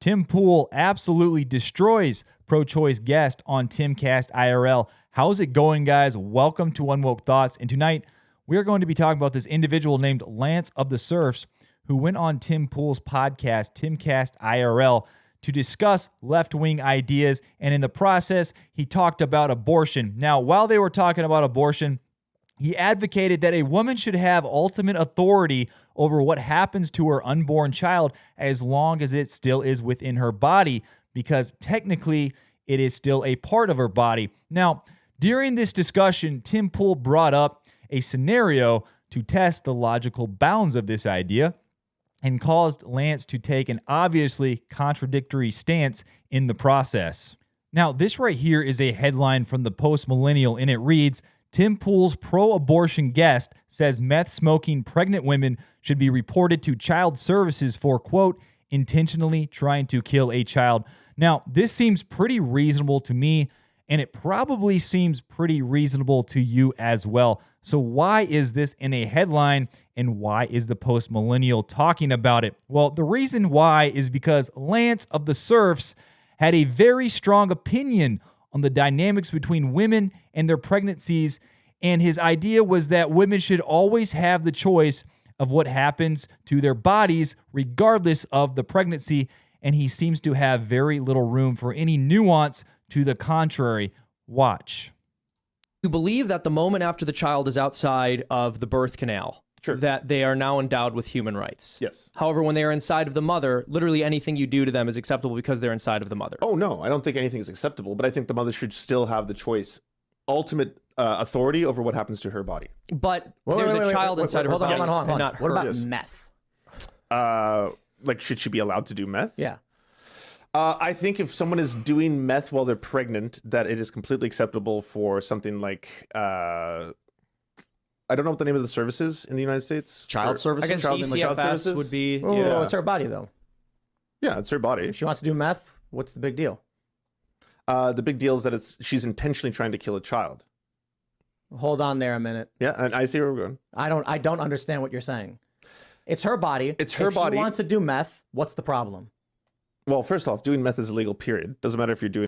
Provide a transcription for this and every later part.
Tim Pool absolutely destroys pro-choice guest on Timcast IRL. How's it going, guys? Welcome to Unwoke Thoughts. And tonight, we're going to be talking about this individual named Lance of TheSerfs who went on Tim Pool's podcast, Timcast IRL, to discuss left-wing ideas. And in the process, he talked about abortion. Now, while they were talking about abortion, he advocated that a woman should have ultimate authority over what happens to her unborn child as long as it still is within her body, because technically it is still a part of her body. Now, during this discussion, Tim Pool brought up a scenario to test the logical bounds of this idea and caused Lance to take an obviously contradictory stance in the process. Now, this right here is a headline from the Post Millennial, and it reads, Tim Pool's pro-abortion guest says meth-smoking pregnant women should be reported to child services for, quote, intentionally trying to kill a child. Now, this seems pretty reasonable to me, and it probably seems pretty reasonable to you as well. So why is this in a headline, and why is the Post Millennial talking about it? Well, the reason why is because Lance of TheSerfs had a very strong opinion on the dynamics between women and their pregnancies, and his idea was that women should always have the choice of what happens to their bodies regardless of the pregnancy, and he seems to have very little room for any nuance to the contrary. Watch. You believe that the moment after the child is outside of the birth canal, sure, that they are now endowed with human rights. Yes. However, when they are inside of the mother, literally anything you do to them is acceptable because they're inside of the mother. Oh, no, I don't think anything is acceptable, but I think the mother should still have the choice, ultimate authority over what happens to her body. But there's a child inside of her body. Hold on. Not what her. about Yes. meth? Like, should she be allowed to do meth? Yeah. I think if someone is doing meth while they're pregnant, that it is completely acceptable for something like, I don't know what the name of the service is in the United States. Child services? I guess Child DCFS services? would be... Oh, Yeah. it's her body, though. Yeah, it's her body. If she wants to do meth, what's the big deal? The big deal is that she's intentionally trying to kill a child. Hold on there a minute. Yeah, and I see where we're going. I don't understand what you're saying. It's her body. It's her if body. If she wants to do meth, what's the problem? Well, first off, doing meth is illegal, period. Doesn't matter if you're doing...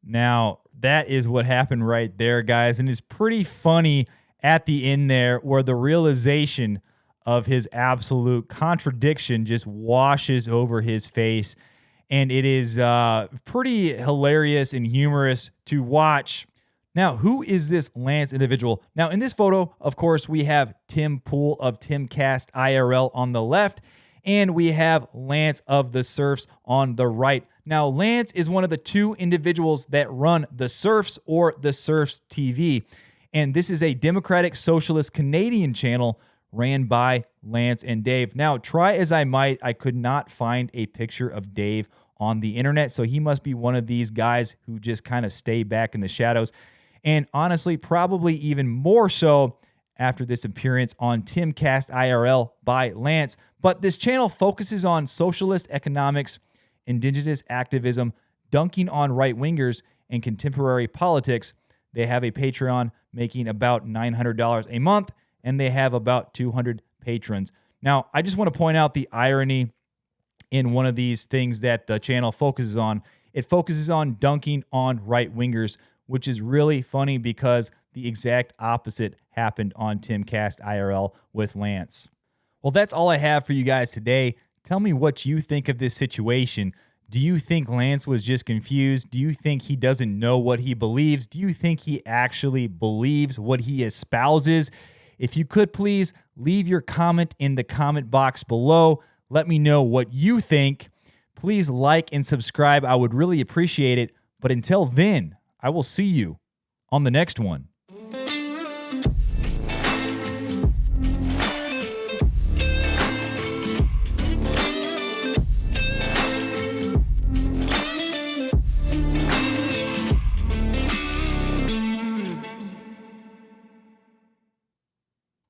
Now, that is what happened right there, guys. And it's pretty funny at the end there where the realization of his absolute contradiction just washes over his face. And it is pretty hilarious and humorous to watch. Now, who is this Lance individual? Now, in this photo, of course, we have Tim Pool of Timcast IRL on the left, and we have Lance of TheSerfs on the right. Now, Lance is one of the two individuals that run TheSerfs or TheSerfs TV. And this is a Democratic Socialist Canadian channel ran by Lance and Dave. Now, try as I might, I could not find a picture of Dave on the internet. So he must be one of these guys who just kind of stay back in the shadows. And honestly, probably even more so after this appearance on Timcast IRL by Lance. But this channel focuses on socialist economics, indigenous activism, dunking on right-wingers, and contemporary politics. They have a Patreon making about $900 a month, and they have about 200 patrons. Now, I just want to point out the irony in one of these things that the channel focuses on. It focuses on dunking on right-wingers, which is really funny because the exact opposite happened on Timcast IRL with Lance. Well, that's all I have for you guys today. Tell me what you think of this situation. Do you think Lance was just confused? Do you think he doesn't know what he believes? Do you think he actually believes what he espouses? If you could please leave your comment in the comment box below. Let me know what you think. Please like and subscribe. I would really appreciate it. But until then, I will see you on the next one.